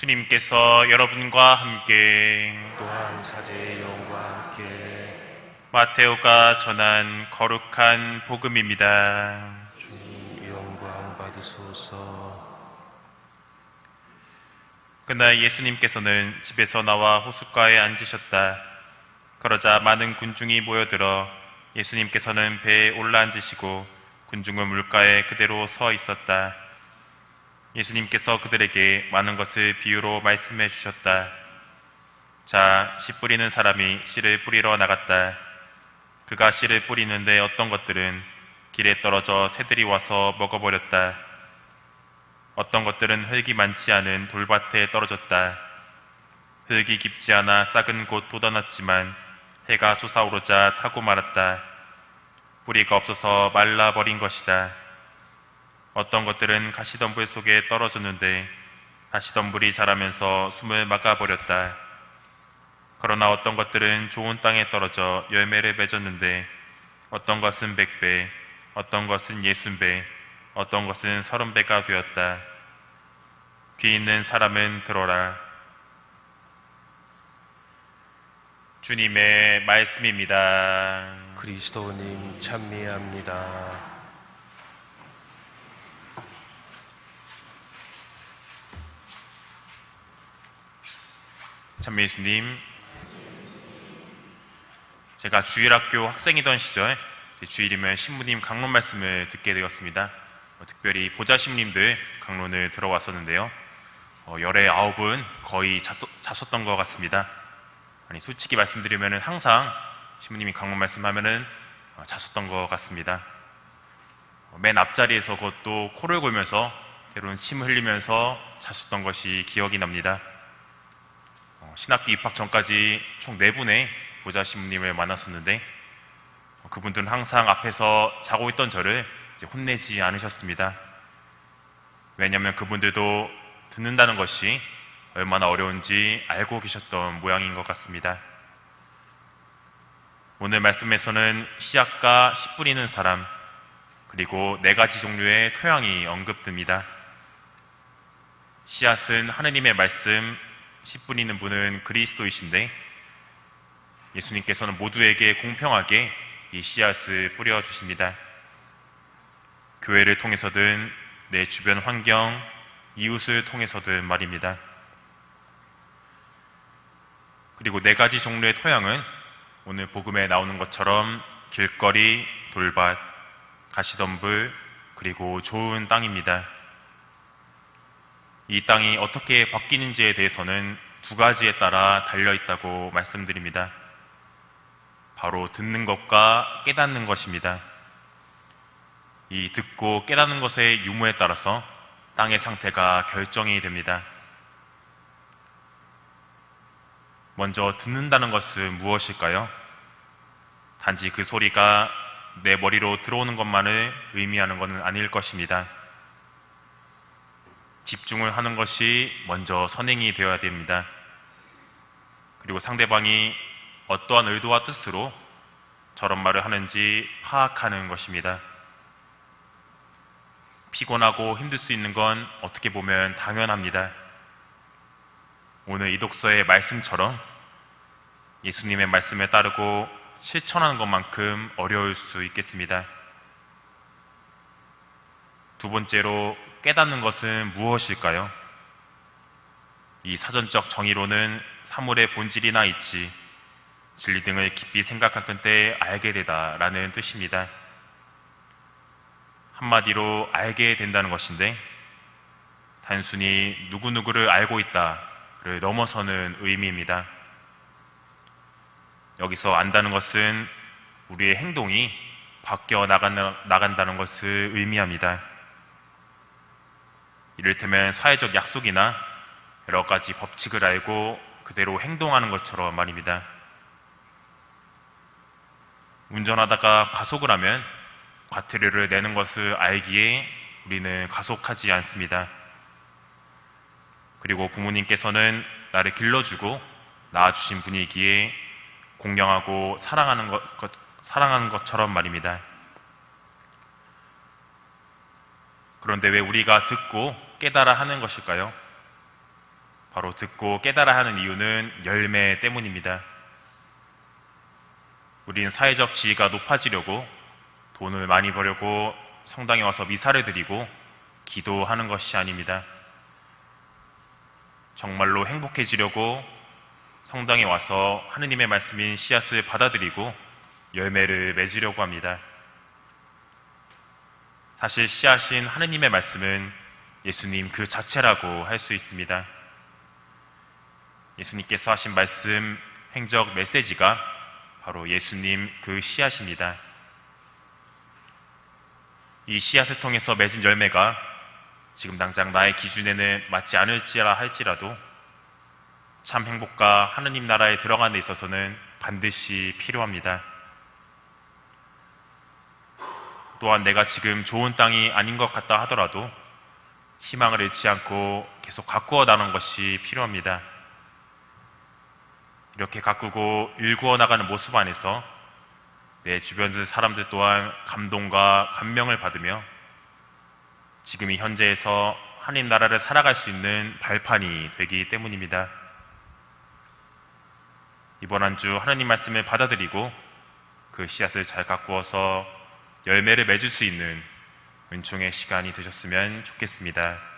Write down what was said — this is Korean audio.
주님께서 여러분과 함께 또한 사제의 영과 함께 마테오가 전한 거룩한 복음입니다. 주님 영광 받으소서. 그날 예수님께서는 집에서 나와 호숫가에 앉으셨다. 그러자 많은 군중이 모여들어 예수님께서는 배에 올라앉으시고 군중은 물가에 그대로 서 있었다. 예수님께서 그들에게 많은 것을 비유로 말씀해 주셨다. 자, 씨 뿌리는 사람이 씨를 뿌리러 나갔다. 그가 씨를 뿌리는데 어떤 것들은 길에 떨어져 새들이 와서 먹어버렸다. 어떤 것들은 흙이 많지 않은 돌밭에 떨어졌다. 흙이 깊지 않아 싹은 곧 돋아났지만 해가 솟아오르자 타고 말았다. 뿌리가 없어서 말라버린 것이다. 어떤 것들은 가시덤불 속에 떨어졌는데 가시덤불이 자라면서 숨을 막아버렸다. 그러나 어떤 것들은 좋은 땅에 떨어져 열매를 맺었는데 어떤 것은 100배, 어떤 것은 60배, 어떤 것은 30배가 되었다. 귀 있는 사람은 들어라. 주님의 말씀입니다. 그리스도님 찬미합니다. 찬미 예수님, 제가 주일학교 학생이던 시절 주일이면 신부님 강론 말씀을 듣게 되었습니다. 특별히 보좌신님들 강론을 들어왔었는데요. 열의 9은 거의 잤었던 것 같습니다. 아니, 솔직히 말씀드리면 항상 신부님이 강론 말씀하면은 잤었던 것 같습니다. 맨 앞자리에서 그것도 코를 골면서 때로는 침을 흘리면서 잤었던 것이 기억이 납니다. 신학기 입학 전까지 총 4분의 보좌 신부님을 만났었는데 그분들은 항상 앞에서 자고 있던 저를 이제 혼내지 않으셨습니다. 왜냐하면 그분들도 듣는다는 것이 얼마나 어려운지 알고 계셨던 모양인 것 같습니다. 오늘 말씀에서는 씨앗과 씨 뿌리는 사람, 그리고 4가지 종류의 토양이 언급됩니다. 씨앗은 하느님의 말씀, 씨 뿌리는 분은 그리스도이신데 예수님께서는 모두에게 공평하게 이 씨앗을 뿌려주십니다. 교회를 통해서든 내 주변 환경, 이웃을 통해서든 말입니다. 그리고 4가지 종류의 토양은 오늘 복음에 나오는 것처럼 길거리, 돌밭, 가시덤불, 그리고 좋은 땅입니다. 이 땅이 어떻게 바뀌는지에 대해서는 2가지에 따라 달려있다고 말씀드립니다. 바로 듣는 것과 깨닫는 것입니다. 이 듣고 깨닫는 것의 유무에 따라서 땅의 상태가 결정이 됩니다. 먼저 듣는다는 것은 무엇일까요? 단지 그 소리가 내 머리로 들어오는 것만을 의미하는 것은 아닐 것입니다. 집중을 하는 것이 먼저 선행이 되어야 됩니다. 그리고 상대방이 어떠한 의도와 뜻으로 저런 말을 하는지 파악하는 것입니다. 피곤하고 힘들 수 있는 건 어떻게 보면 당연합니다. 오늘 이 독서의 말씀처럼 예수님의 말씀에 따르고 실천하는 것만큼 어려울 수 있겠습니다. 2번째로 깨닫는 것은 무엇일까요? 이 사전적 정의로는 사물의 본질이나 이치, 진리 등을 깊이 생각할 때 알게 되다 라는 뜻입니다. 한마디로 알게 된다는 것인데 단순히 누구누구를 알고 있다를 넘어서는 의미입니다. 여기서 안다는 것은 우리의 행동이 바뀌어 나간다는 것을 의미합니다. 이를테면 사회적 약속이나 여러 가지 법칙을 알고 그대로 행동하는 것처럼 말입니다. 운전하다가 과속을 하면 과태료를 내는 것을 알기에 우리는 과속하지 않습니다. 그리고 부모님께서는 나를 길러주고 낳아주신 분이기에 공경하고 사랑하는 것처럼 말입니다. 그런데 왜 우리가 듣고 깨달아 하는 것일까요? 바로 듣고 깨달아 하는 이유는 열매 때문입니다. 우린 사회적 지위가 높아지려고 돈을 많이 벌려고 성당에 와서 미사를 드리고 기도하는 것이 아닙니다. 정말로 행복해지려고 성당에 와서 하느님의 말씀인 씨앗을 받아들이고 열매를 맺으려고 합니다. 사실 씨앗인 하느님의 말씀은 예수님 그 자체라고 할 수 있습니다. 예수님께서 하신 말씀, 행적, 메시지가 바로 예수님 그 씨앗입니다. 이 씨앗을 통해서 맺은 열매가 지금 당장 나의 기준에는 맞지 않을지라 할지라도 참 행복과 하느님 나라에 들어가는 데 있어서는 반드시 필요합니다. 또한 내가 지금 좋은 땅이 아닌 것 같다 하더라도 희망을 잃지 않고 계속 가꾸어 나가는 것이 필요합니다. 이렇게 가꾸고 일구어 나가는 모습 안에서 내 주변 사람들 또한 감동과 감명을 받으며 지금 이 현재에서 하나님 나라를 살아갈 수 있는 발판이 되기 때문입니다. 이번 한 주 하나님 말씀을 받아들이고 그 씨앗을 잘 가꾸어서 열매를 맺을 수 있는 은총의 시간이 되셨으면 좋겠습니다.